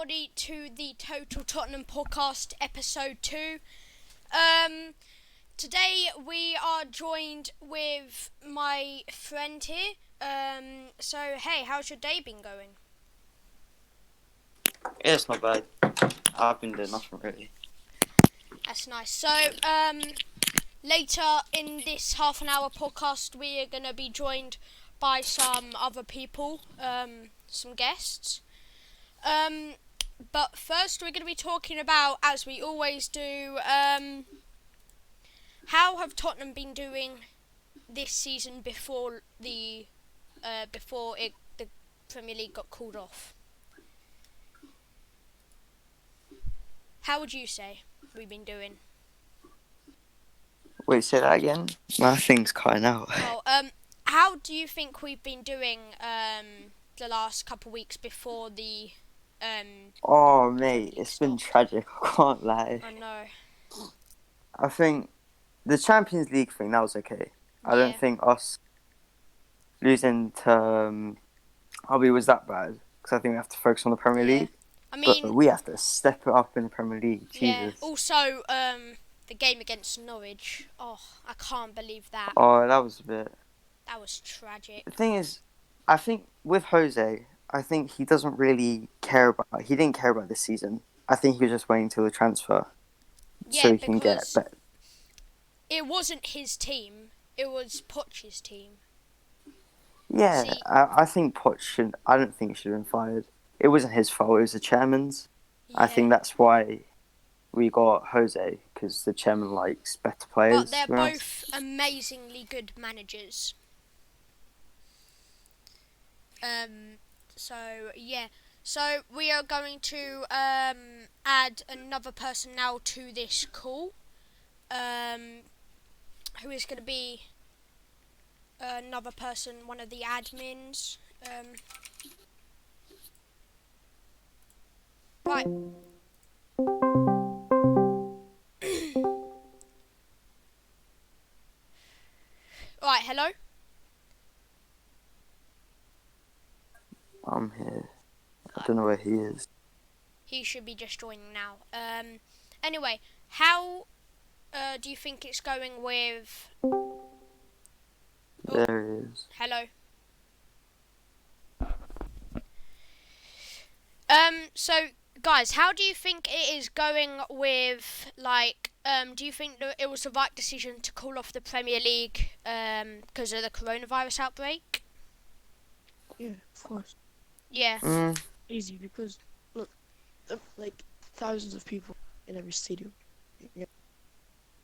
everybody to the Total Tottenham podcast episode 2. Today we are joined with my friend here. Hey, how's your day been going? Yeah, it's not bad. I've been doing nothing really. That's nice. So, later in this half an hour podcast, we are going to be joined by some other people, some guests. But first we're going to be talking about, as we always do, how have Tottenham been doing this season before the Premier League got called off? How would you say we've been doing? Wait, say that again? My thing's cutting out. How do you think we've been doing the last couple of weeks before the Oh, mate, it's been tragic. I can't lie. I know. I think the Champions League thing, that was okay. I don't think us losing to Hobby was that bad. Because I think we have to focus on the Premier League. I mean, but we have to step it up in the Premier League. Jesus. Also, the game against Norwich. Oh, I can't believe that. Oh, that was a bit... That was tragic. The thing is, I think with Jose, I think he doesn't really care about... He didn't care about this season. I think he was just waiting till the transfer. So he can get better. It wasn't his team. It was Poch's team. Yeah, I think Poch should... I don't think he should have been fired. It wasn't his fault. It was the chairman's. Yeah. I think that's why we got Jose, because the chairman likes better players. But they're both amazingly good managers. So we are going to add another person now to this call. Who is going to be another person, one of the admins. Right. Right, hello? I'm here. I don't know where he is. He should be just joining now. Anyway, how do you think it's going with... There he is. Hello. So, guys, how do you think it is going with, do you think that it was the right decision to call off the Premier League because of the coronavirus outbreak? Yeah, of course. Yeah. Easy, because, look, thousands of people in every stadium. Yeah.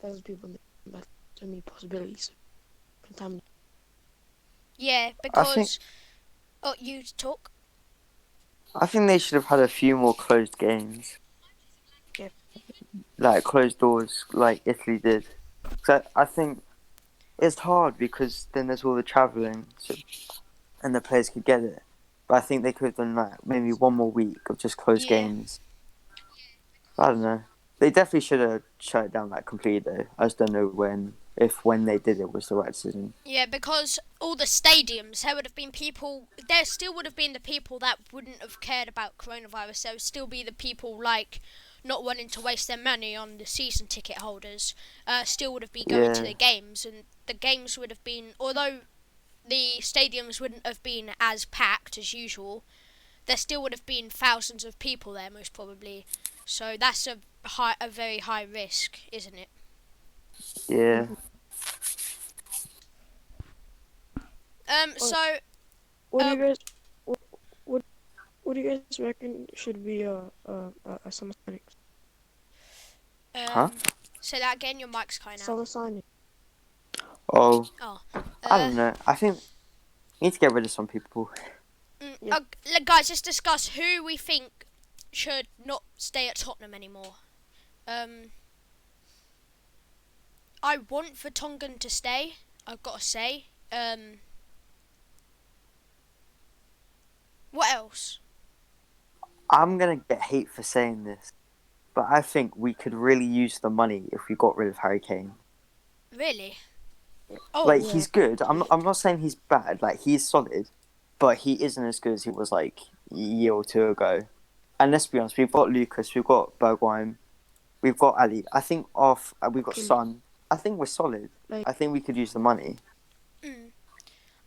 Thousands of people, that's so many possibilities of contamination. Yeah, because... Oh, you talk? I think they should have had a few more closed games. Yeah. Like, closed doors, like Italy did. So I think it's hard because then there's all the travelling, and the players could get it. But I think they could have done maybe one more week of just closed games. I don't know. They definitely should have shut it down completely though. I just don't know when they did it was the right decision. Yeah, because all the stadiums, there still would have been the people that wouldn't have cared about coronavirus. There would still be the people not wanting to waste their money on the season ticket holders. Still would have been going to the games, and the games would have been, although the stadiums wouldn't have been as packed as usual, there still would have been thousands of people there most probably. So that's a very high risk, isn't it? Yeah. What do you guys what do you guys reckon should be a summer signing? Say that again. Your mic's kind of. Summer signing. I don't know. I think we need to get rid of some people. Guys, let's discuss who we think should not stay at Tottenham anymore. I want Vertonghen to stay, I've got to say. What else? I'm going to get hate for saying this, but I think we could really use the money if we got rid of Harry Kane. Really? He's good. I'm not saying he's bad. He's solid, but he isn't as good as he was a year or two ago. And let's be honest, we've got Lucas, we've got Bergwijn, we've got Ali. I think we've got Okay, Son. I think we're solid. like I think we could use the money. Mm.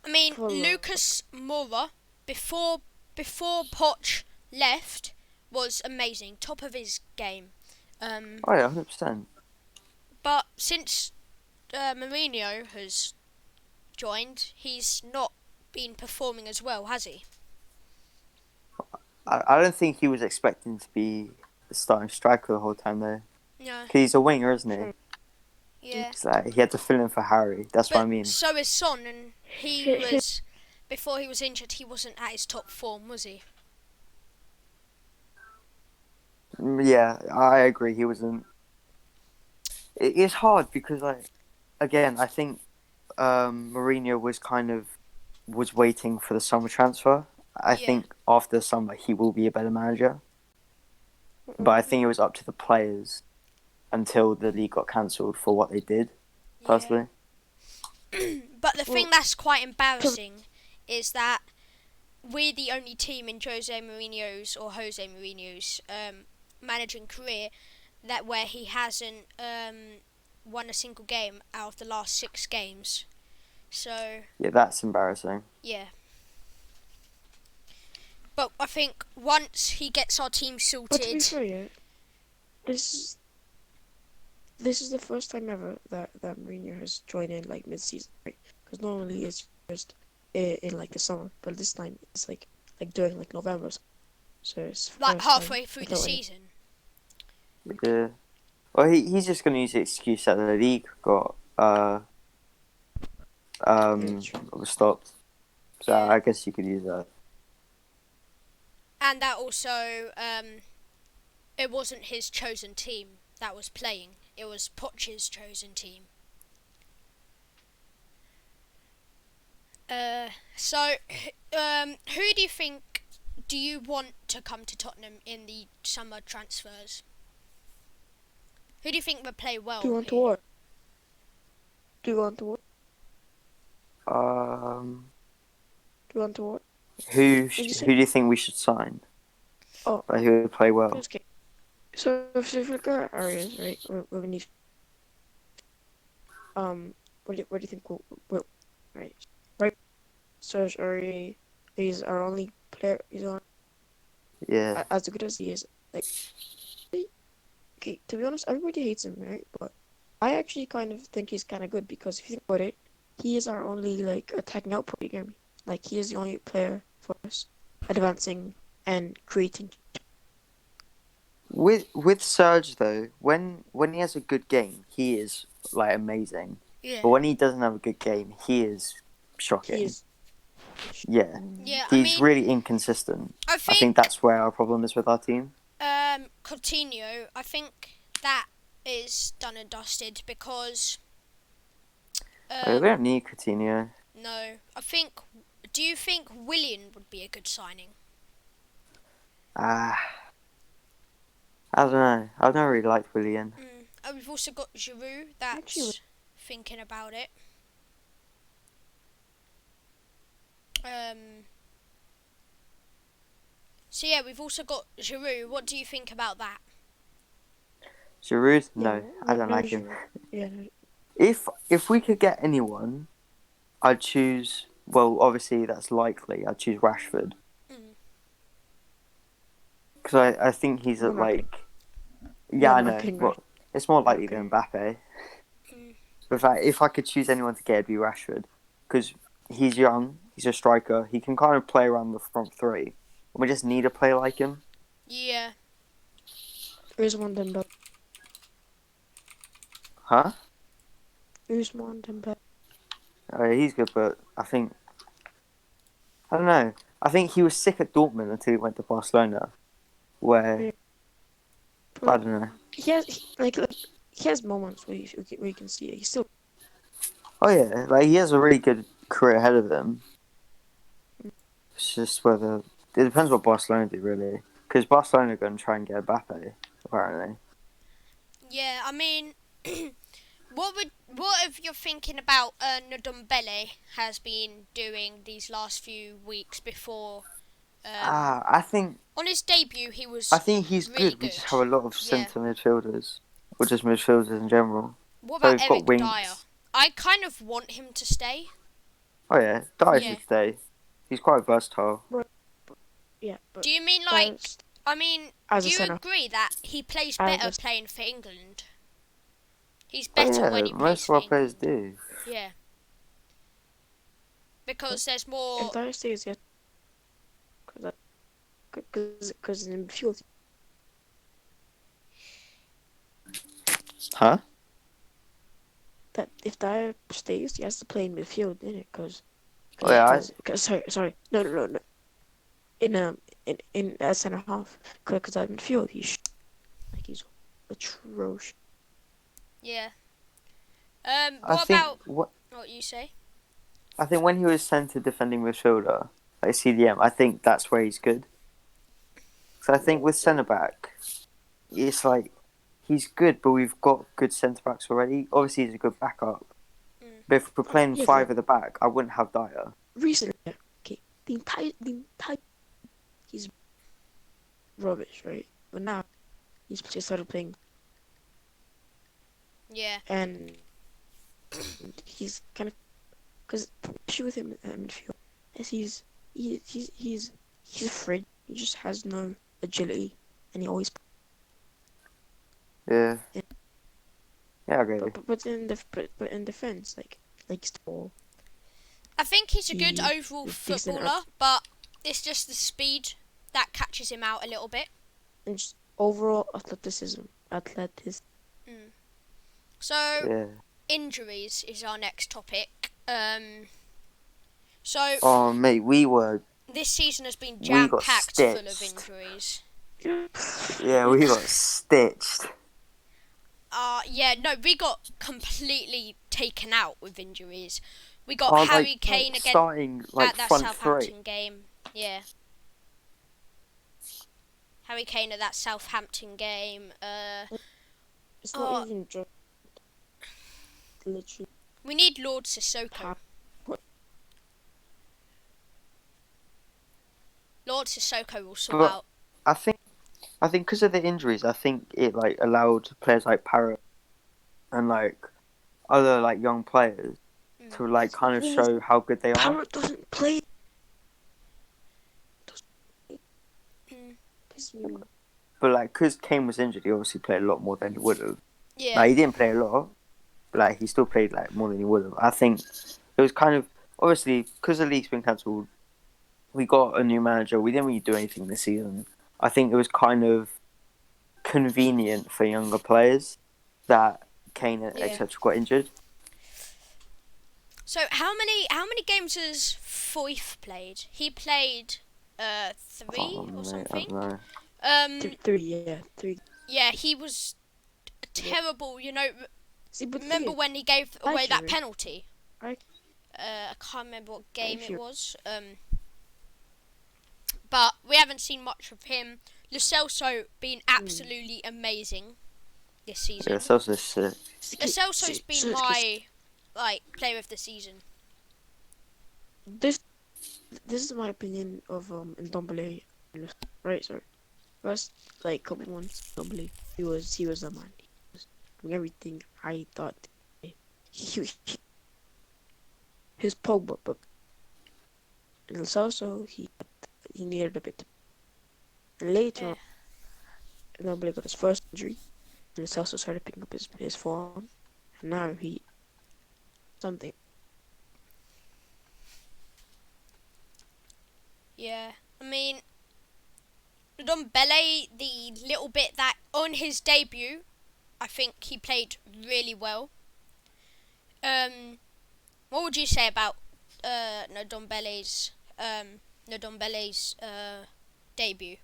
I mean, for Lucas Moura before Poch left was amazing, top of his game. Oh yeah, 100%. But since Mourinho has joined, he's not been performing as well, has he? I don't think he was expecting to be the starting striker the whole time though. No. 'Cause he's a winger, isn't he? True. Yeah. It's like he had to fill in for Harry. That's what I But mean. so is Son, and he was before he was injured. He wasn't at his top form, was he? Yeah, I agree. He wasn't. It's hard because, like, again, I think Mourinho was waiting for the summer transfer. I Yeah. think after the summer he will be a better manager, but I think it was up to the players until the league got cancelled for what they did. Yeah. Personally, But the thing Well, that's quite embarrassing is that we're the only team in Jose Mourinho's managing career that where he hasn't won a single game out of the last 6 games. So yeah, that's embarrassing. yeah. But I think once he gets our team but to be sorted, fair, yeah, this is this is the first time ever that Mourinho has joined in like mid-season, right? Because normally it's just in like the summer, but this time it's like during like November, so it's the like first time halfway through the without any. season. Yeah. Well, he's just going to use the excuse that the league got Yeah, true. was stopped. So Yeah. I guess you could use that. And that also, it wasn't his chosen team that was playing. It was Poch's chosen team. So, who do you want to come to Tottenham in the summer transfers? Who do you think would play Do you well want to here? work? Do you want to work? Um, Do you want to work? who Did you who say? do you think we should sign? Oh, Like who would play well? okay. So if we look at areas, right, where we need, what do you think will right? Serge Aurier, he's our only player. He's on Yeah, as good as he is. Like, okay, to be honest, everybody hates him, right? But I actually kind of think he's kind of good because if you think about it, he is our only like attacking output. You get me? Like he is the only player for us advancing and creating. with Serge though, when he has a good game, he is like amazing. Yeah. But when he doesn't have a good game, he is He shocking. is. Yeah, Yeah, I he's mean, really inconsistent. I I think think that's where our problem is with our team. Coutinho, I think that is done and dusted because We don't need Coutinho. no, I think. Do you think Willian would be a good signing? Ah, I don't know. I've never really liked Willian. And we've also got Giroud that's Actually, thinking about it. So yeah, we've also got Giroud. What do you think about that? Giroud? yeah, No, I don't no, like him. yeah, no, If we could get anyone, I'd choose. Well, obviously that's likely. I'd choose Rashford Mm. because I think he's no, at not paying. like. Yeah, Yeah, I not know. paying. Well, it's more likely Okay. than Mbappe. Mm. But if I could choose anyone to get, it'd be Rashford because he's young. He's a striker. He can kind of play around the front three. And we just need a player like him. Yeah. Usman Dembele. Huh? Usman Dembele. He's good, but I think I don't know. I think he was sick at Dortmund until he went to Barcelona, where Yeah. I don't know. He has he has moments where you can see it. He's still Oh yeah, like he has a really good career ahead of him. It's just whether it depends what Barcelona do really, because Barcelona are going to try and get Mbappe apparently. Yeah, I mean, what if you're thinking about Ndombele has been doing these last few weeks before I think On his debut, he I was think he's really good. We good. just have a lot of Yeah. centre midfielders, or just midfielders in general. What So about we've got Eric Dyer? Winks. I kind of want him to stay. Oh yeah, Dyer Yeah. should stay. He's quite versatile. But yeah, but Do you mean like? as I mean, as do a you center, agree that he plays as better a playing for England? He's Oh better when yeah, he plays most of for our players England. do. Yeah, because there's if more. Dyer stays, yes, because in midfield, Huh? that if Dyer stays, he has to play in midfield, innit? Oh yeah, Cause sorry, no, in center half, because at midfield he's atrocious. Yeah. I What think about what what you say? I think when he was centre defending midfielder, like CDM, I think that's where he's good. So I think with centre back, it's like he's good, but we've got good centre backs already. Obviously, he's a good backup. Mm. But if we're playing Yeah, five but at the back, I wouldn't have Dyer. recently, okay, the entire he's rubbish, right? But now he's just started playing, Yeah. and he's kind of because the issue with him at midfield is he's afraid. He just has no agility, and he always. Yeah, Yeah, yeah, I agree. but in defense, like he's tall. I think he's a good He overall is decent footballer, but it's just the speed that catches him out a little bit. and just overall athleticism. Mm. So Yeah. injuries is our next topic. So Oh mate, this season has been we jam got packed full of stitched. injuries. Yeah, we got stitched. Yeah, no, we got completely taken out with injuries. We got Our Harry Kane again starting at that front three. Southampton game. Yeah. Harry Kane at that Southampton game. It's not Oh, even just literally we need Lord Sissoko. tap. Lord Sissoko will sort But out. I think because of the injuries, I think it allowed players like Parrot and other young players Mm. to The kind of thing is, show how good they are. Parrot doesn't play. Mm. Piss me off. But because Kane was injured, he obviously played a lot more than he would have. Yeah. He didn't play a lot, but he still played more than he would have. I think it was kind of obviously because the league's been cancelled. We got a new manager. We didn't really do anything this season. I think it was kind of convenient for younger players that Kane Yeah. etc. got injured. So how many games has Foyth played? He played 3 or Mate, I something. don't know. Three. Yeah, he was terrible. See, but Remember when he gave away that actually, penalty? I I can't remember what game it Actually- was. But we haven't seen much of him. Lo Celso been absolutely amazing this season. Yeah, Celso is sick. Lo Celso's been my player of the season. this is my opinion of Ndombele. Right, sorry. First couple months, Ndombele, he was the man. He was doing everything I thought. He his Pogba, but and also he needed a bit. And later on, Ndombele got his first injury, and also started picking up his form, and now he something. Yeah, I mean, Ndombele, the little bit that on his debut, I think he played really well. What would you say about Ndombele's debut?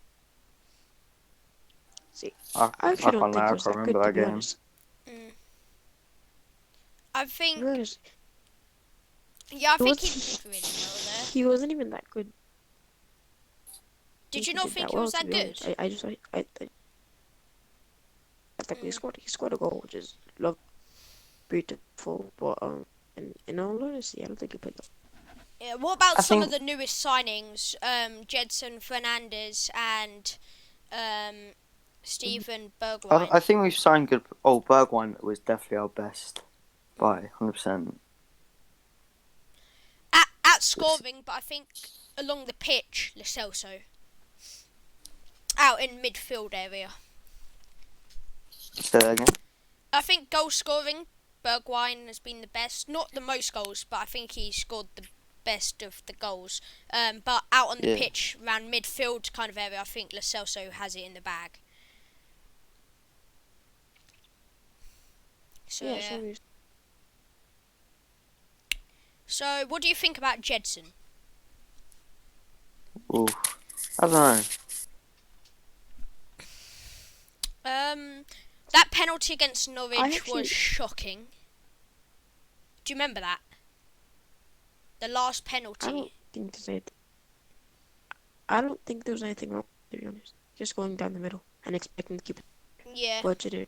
See, I I actually don't can't think lie, he I was can't that good, remember to that be game. honest. I To think, be honest, yeah, I think was- he did really well there. he wasn't even that good. Did you He not did think that he well, was to that be good? honest. I just he scored a goal, which is beautiful, but in all honesty, I don't think he played that. Yeah, what about I some think of the newest signings? Jedson Fernandez and Steven I Bergwijn. think we've signed good. Oh, Bergwijn was definitely our best by 100%. At scoring, but I think along the pitch, Lo Celso. Out in midfield area. Say that again. I think goal scoring, Bergwijn has been the best. Not the most goals, but I think he scored the best of the goals. But out on the Yeah. pitch, around midfield kind of area, I think Lo Celso has it in the bag. So, Yeah, so we So, what do you think about Jedson? Ooh, I don't know. That penalty against Norwich actually- was shocking. Do you remember that? The last penalty. I don't think there was anything wrong, to be honest. Just going down the middle and expecting to keep it Yeah. budgeted.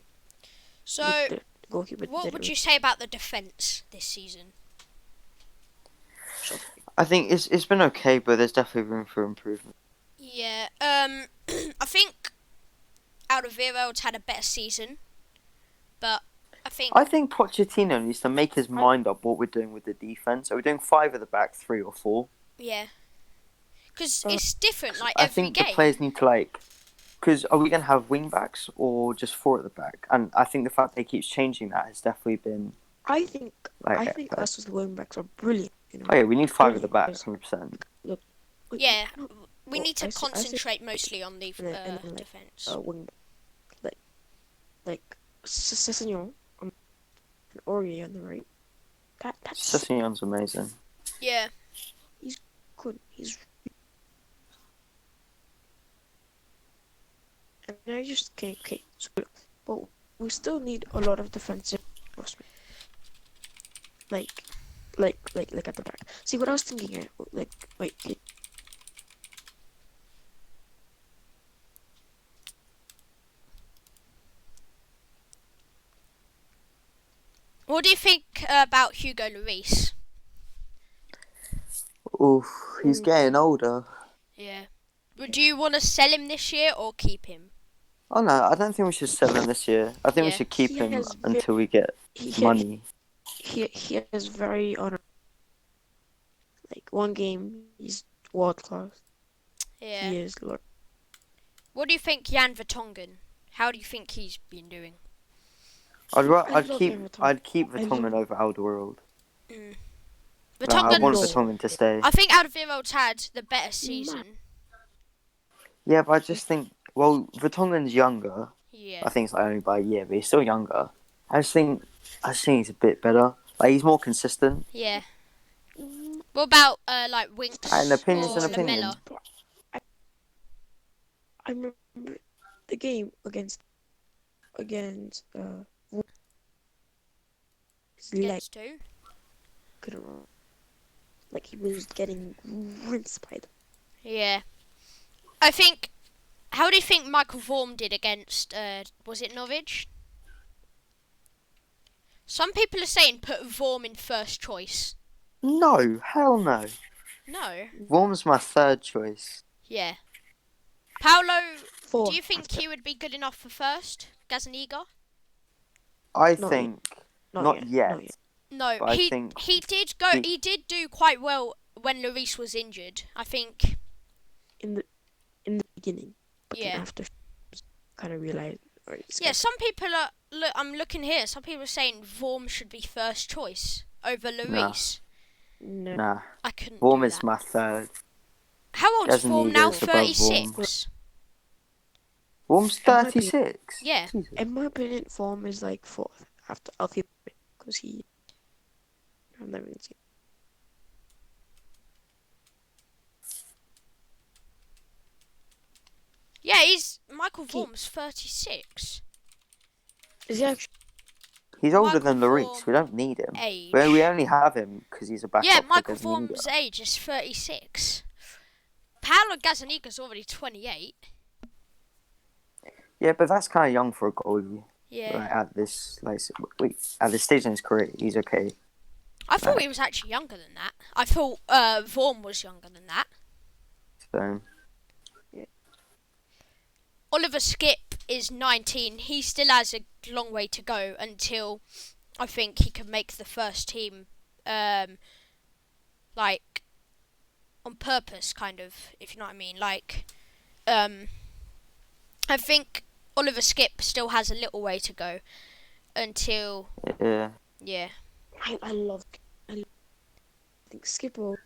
So, The goalkeeper what did would it. you say about the defence this season? I think it's been okay, but there's definitely room for improvement. Yeah. I think Alderweireld's had a better season, but I think Pochettino needs to make his mind up what we're doing with the defense. Are we doing 5 at the back, 3 or 4? yeah, because it's different like I every think game. the players need to because are we going to have wing backs or just 4 at the back? And I think the fact that he keeps changing that has definitely been. I think us as the wing backs are brilliant. You know. Oh yeah, we need 5 at the back, Brilliant. 100%. Look. Yeah, no, we need to I say concentrate mostly on the and then, defence. wing like Sessegnon and Aurier on the right. That's Sessegnon's amazing. Yeah. good. He's and I just okay. So, but we still need a lot of defensive reinforcement. Like at the back. See what I was thinking here? Wait. What do you think about Hugo Lloris? Oof, he's getting older. Yeah. Would you want to sell him this year or keep him? Oh no, I don't think we should sell him this year. I think we Yeah. should keep He him has until we get He money. he has very honor. Like one game, he's world class. Yeah. He is Lord. What do you think, Jan Vertonghen? How do you think he's been doing? I'd love keep Jan Vertonghen. I'd keep I Vertonghen love- over Alderweireld. Mm. I Vertonghen, want No. Vertonghen to stay. I think Alderweireld's had the better season. Yeah, but I just think Vertonghen's younger. Yeah. I think it's only by a year, but he's still younger. I just think he's a bit better. Like he's more consistent. Yeah. What about Winks And opinions or and opinions. Lamella? I remember the game against his leg Against who? couldn't run. Like he was getting rinsed by them. Yeah. I think. How do you think Michael Vorm did against? Was it Norwich? Some people are saying put Vorm in first choice. No, hell no. No. Worm's my 3rd choice. Yeah. Paolo, Four. do you think he would be good enough for first? Gazaniga? I Not think Not not yet. yet. No, But I think he did do quite well when Lloris was injured. I think. In the beginning, but Yeah. then after, kind of realized. Yeah, some people are. Look, I'm looking here. Some people are saying Vorm should be first choice over Lloris. No. nah. I couldn't Worm do is that. my 3rd. How old's Vorm now? Gazaniga is above Vorm. 36. Worm's It might be- 36. Yeah. Jesus. In my opinion, Form is like 4th. After I'll keep it because I've never even seen. Yeah, Michael Vorm's 36. Is he actually? He's older than Michael Lloris. Vorm We don't need him. Age. We only have him because he's a backup. Yeah, for Michael Gazaniga. Vorm's age is 36. Paolo Gazaniga's already 28. Yeah, but that's kind of young for a goalie. Yeah. At this stage in his career, he's okay. I thought Like, he was actually younger than that. I thought Vaughan was younger than that. so Oliver Skip is 19. He still has a long way to go until I think he can make the first team, like on purpose, kind of, if you know what I mean. Like, I think Oliver Skip still has a little way to go until, yeah. yeah. I love. I think Skipper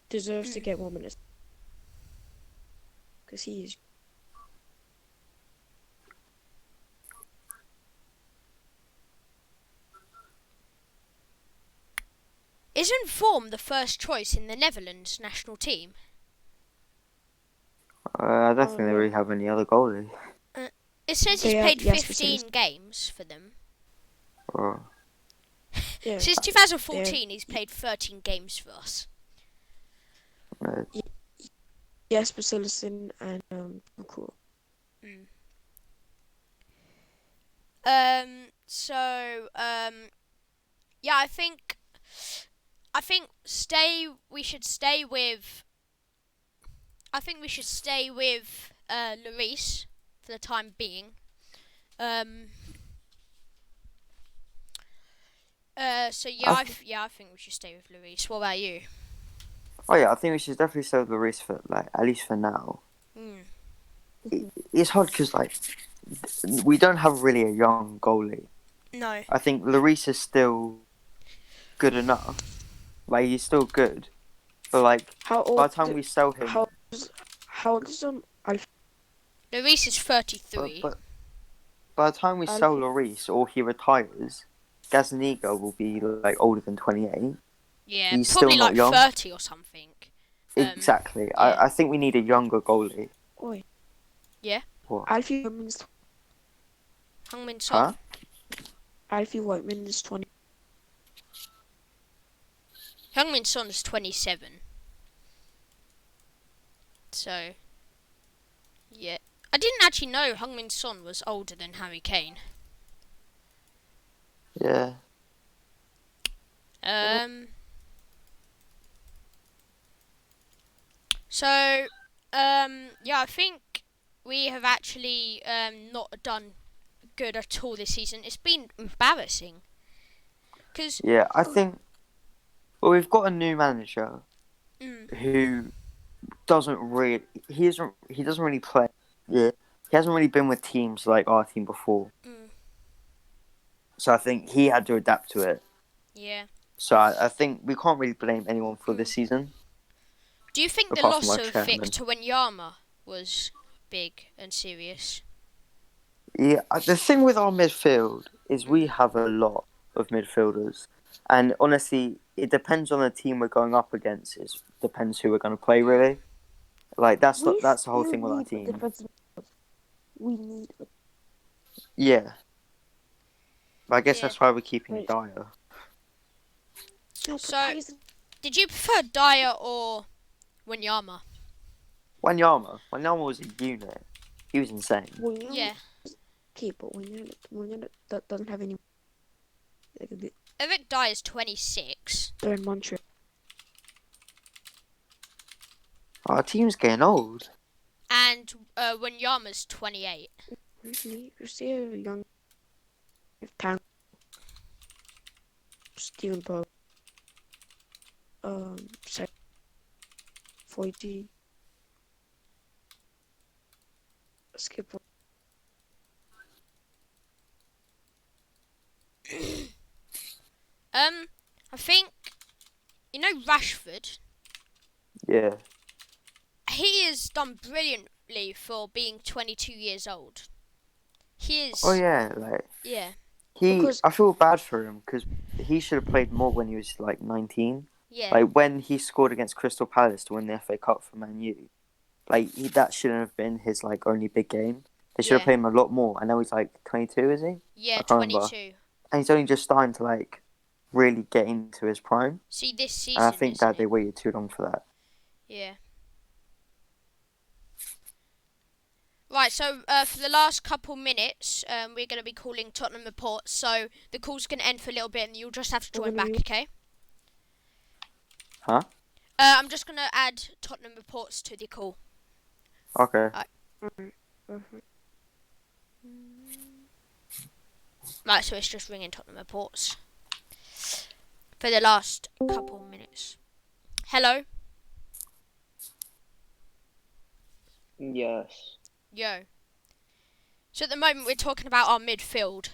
deserves to get 1 minute because he is. Isn't Vorm the first choice in the Netherlands national team? I don't think they really have any other goalie. It says he's They played have 15 games for them. Or, Yeah. Since 2014, he's played 13 games for us. Jesper Sillerson and cool. Yeah, I think we should stay with. I think we should stay with Lloris for the time being. So yeah, I think we should stay with Lloris. What about you? oh yeah, I think we should definitely sell Lloris for like at least for now. It's hard because like we don't have really a young goalie. No. I think Lloris is still good enough. Like he's still good, but like How by old? the time we sell him, How old is Alfie? Lloris is 33. but by the time we sell Lloris or he retires, Gazaniga will be like older than 28. Yeah, He's probably still not like young. 30 or something. Exactly. Yeah. I think we need a younger goalie. Oi. Yeah. What? Alfie Whiteman's. Heung-min Son. Huh? Alfie Whiteman is 20. Heung-min Son is 27. So, yeah. I didn't actually know Heung-min Son was older than Harry Kane. Yeah. So, yeah, I think we have actually not done good at all this season. It's been embarrassing. Yeah, I think. Well, we've got a new manager who doesn't really. He doesn't really play. Yeah. He hasn't really been with teams like our team before. So I think he had to adapt to it. Yeah. So I think we can't really blame anyone for this season. Do you think the loss of Victor Wanyama was big and serious? Yeah, the thing with our midfield is we have a lot of midfielders. And honestly, it depends on the team we're going up against. It depends who we're going to play, really. Like, that's the whole thing with our team. We need. Yeah. But I guess that's why we're keeping Dyer. So, did you prefer Dyer or Wanyama? Wanyama was a unit. He was insane. Yeah. Okay, but Wanyama doesn't have any. Eric Dyer's 26. They're in Montreal. Our team's getting old. And Wanyama's 28. You see a young tank. Steven Poe. Sorry. 40. Skip. I think, you know, Rashford. Yeah. He has done brilliantly for being 22 years old. He is. Oh yeah, like. Yeah. I feel bad for him because he should have played more when he was like 19. Yeah. Like when he scored against Crystal Palace to win the FA Cup for Man U. Like that shouldn't have been his like only big game. They should have played him a lot more. I know he's like 22, is he? Yeah, 22. And he's only just starting to like really get into his prime. See, this season. And I think that they waited too long for that. Yeah. Right. Right, so for the last couple minutes, we're going to be calling Tottenham reports. So the call's going to end for a little bit, and you'll just have to join back, okay? Huh? I'm just going to add Tottenham reports to the call. Okay. Right, so it's just ringing Tottenham reports for the last couple minutes. Hello? Yes. Yo. So at the moment, we're talking about our midfield.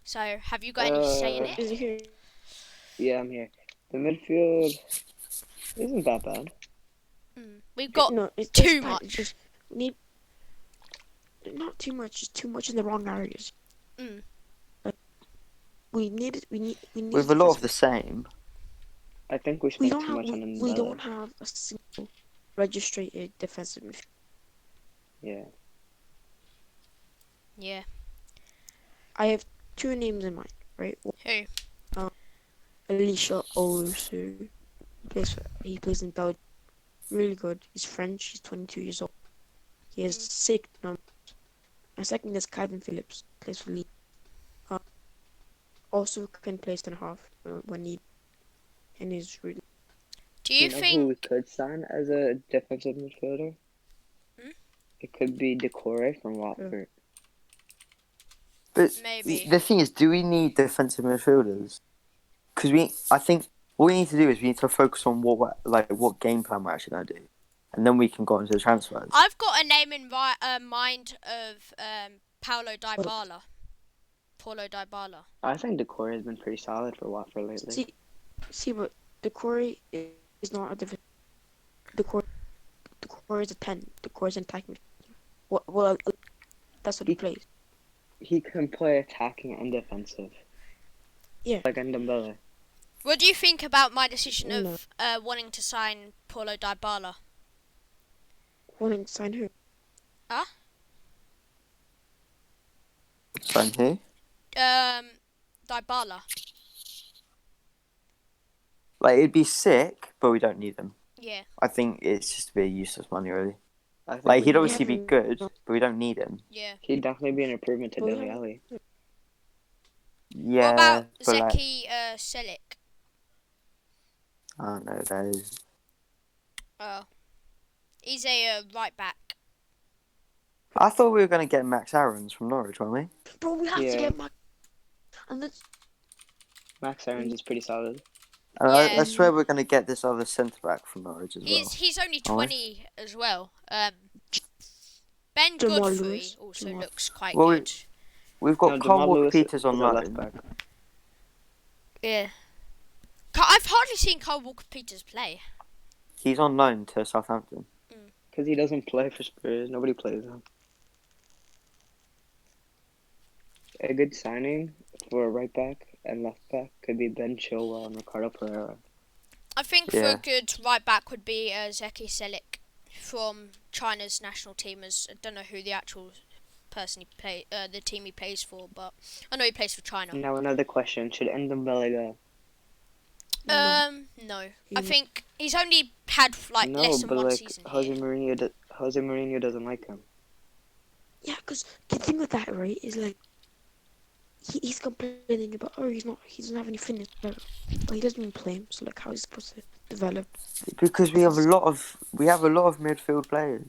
So, have you got any say in it? Is he here? Yeah, I'm here. The midfield isn't that bad. We've got No, it's too bad. much. It's just we need not too much. Just too much in the wrong areas. Mm. Like, we need. With a lot of the same. I think we We spent don't too have. much on We Mbele. don't have a single registered defensive midfield. Yeah. Yeah. I have two names in mind, right? Who? Alicia Owusu. He plays in Belgium. Really good. He's French. He's 22 years old. He has sick numbers. And second is Calvin Phillips. Plays for Leeds. Also can play centre half when needed. And is really. Do you know who we think... could sign as a defensive midfielder? It could be Decore from Watford. But Maybe. the thing is, do we need defensive midfielders? Because I think what we need to do is we need to focus on what game plan we're actually going to do, and then we can go into the transfers. I've got a name in mind of Paulo Dybala. Paulo Dybala. I think Decore has been pretty solid for Watford lately. See, but Decore is not a defensive. Decore is a 10. Decore is an attacking. Well, that's what he plays. He can play attacking and defensive. Yeah. Like Ndombele. What do you think about my decision No. of wanting to sign Paulo Dybala? Wanting to sign who? Sign who? Dybala. Like, it'd be sick, but we don't need them. Yeah. I think it's just a bit of useless money, really. I think Like, he'd we obviously be haven't- good, but we don't need him. Yeah. he'd definitely be an improvement to Well, Dele yeah. Alli. Yeah. What about but like, Zeki Selik? I don't know, that is. Oh. He's a right back. I thought we were going to get Max Aarons from Norwich, weren't we? Bro, we have to Yeah. get Max. And that's Max Aarons is pretty solid. And Yeah. I swear we're going to get this other centre back from Norwich as well. He's only Are we? 20 as well. Ben Jamal Godfrey Lewis. also Jamal. looks quite Well, good. We've got No, Carl Jamal Walker Lewis Peters on is a left loan. back. Yeah. I've hardly seen Carl Walker Peters play. He's on loan to Southampton. Because he doesn't play for Spurs. Nobody plays him. A good signing for a right back and left back could be Ben Chilwell and Ricardo Pereira. I think for Yeah. a good right back would be Zeki Selik from China's national team. As I don't know who the actual person the team he plays for, but I know he plays for China. Now another question: should Ndombele go? No. I think he's only had no, less than but one like season Jose here. Mourinho doesn't like him. Yeah, because the thing with that, right, is like he's complaining about he doesn't have any fitness, but he doesn't even play him. So like, how is he supposed to develop? Because we have a lot of midfield players,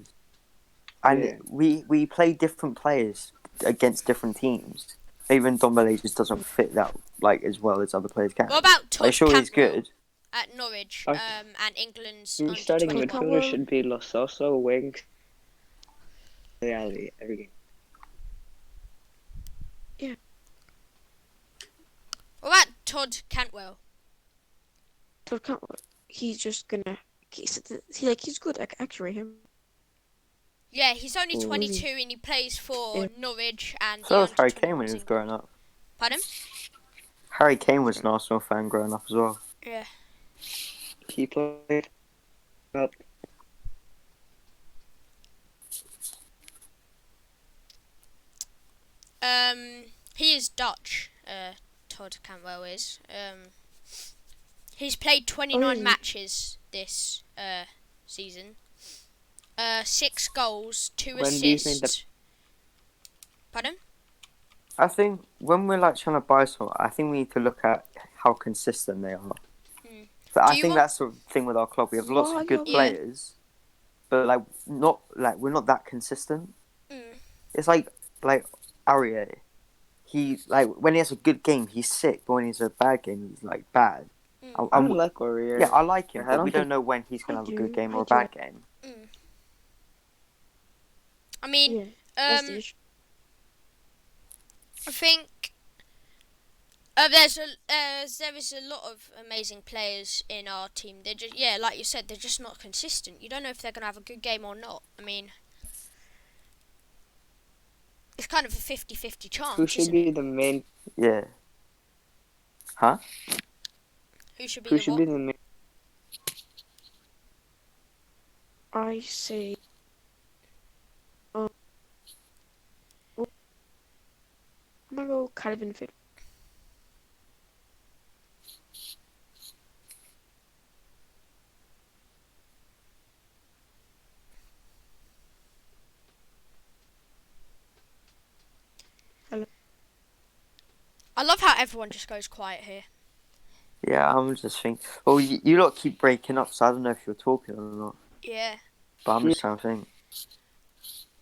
and Yeah. we play different players against different teams. Even Dombele just doesn't fit that as well as other players can. What about Todd Like, sure, he's Cantwell good. at Norwich Okay. and England's Your under starting 21? midfielder should be Lo Celso, Wings, Dele Alli every game. What about Todd Cantwell? So he's just gonna. He's good. I can actually rate him. Yeah, he's only Oh, 22 and he plays for Yeah. Norwich and So the was Harry under Kane when 21s he was England. growing up. Pardon? Harry Kane was an Arsenal fan growing up as well. Yeah. He played up. He is Dutch. Todd Cantwell is. He's played 29 really? matches this season. 6 goals, 2 When do you think assists. Pardon? I think when we're like trying to buy someone, I think we need to look at how consistent they are. Mm. But I Do you think want- that's the thing with our club. We have lots of good Yeah. players, but like we're not that consistent. Mm. It's like Aurier. He like when he has a good game, he's sick, but when he's a bad game, he's like bad. Mm. I like Warrior. Yeah, I like him, I but don't we don't think- know when he's gonna I have a do, good game I or a do. bad game. I mean, Yeah, that's the issue. I think there is a lot of amazing players in our team. They're just, yeah, like you said, they're just not consistent. You don't know if they're gonna have a good game or not. I mean, it's kind of a 50-50 chance, Who should isn't be it? the main? Yeah. Huh? Who should be Who the should what? be the main? I say, I'm gonna go Calvin Phillips. I love how everyone just goes quiet here. Yeah, I'm just thinking. Well, you lot keep breaking up, so I don't know if you're talking or not. Yeah. But I'm just trying to think.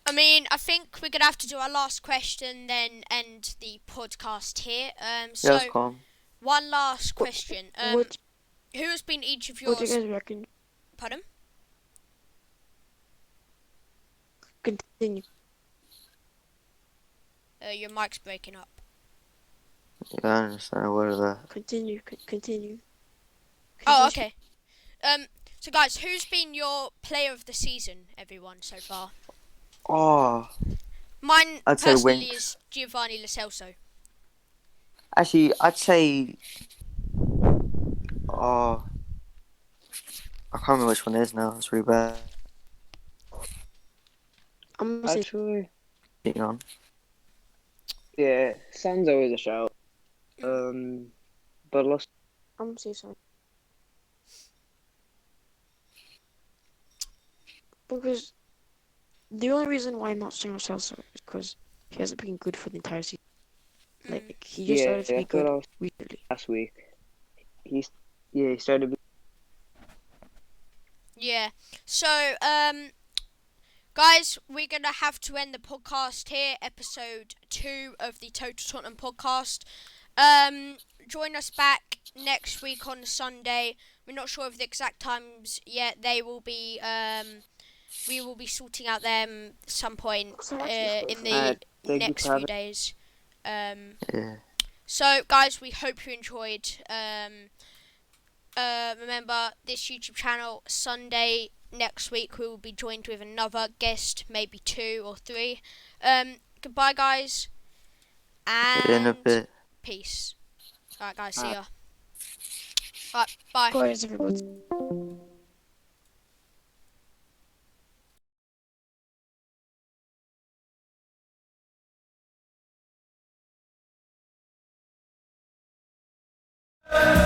I mean, I think we're gonna have to do our last question, then end the podcast here. Yeah, So that's calm. one last question. What Who has been each of do you yours? guys reckon? Pardon? Continue. Your mic's breaking up. Yeah, I understand a word of that. Continue. Oh, okay. So guys, who's been your player of the season, everyone, so far? Oh, Mine I'd say personally Winks. is Giovanni Lo Celso. Actually, I'd say. Oh, I can't remember which one it is now. It's really bad. I'm gonna say Actually, Getting on. yeah, Son's always a shout. But let's. I'm gonna say something. Because the only reason why I'm not saying Celso is because he hasn't been good for the entire season. Like he just started to be that's what I good was recently. last week. He started. Yeah. So, guys, we're gonna have to end the podcast here. Episode 2 of the Total Tottenham podcast. Join us back next week on Sunday. We're not sure of the exact times yet. They will be. We will be sorting out them some point in the Thank you next for few having. days. Yeah. So, guys, we hope you enjoyed. Remember, this YouTube channel, Sunday next week, we will be joined with another guest, maybe 2 or 3. Goodbye, guys, In a and bit. peace. Alright, guys, see ya. Alright, bye. Guys, everybody.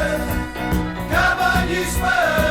Come on, you Spurs!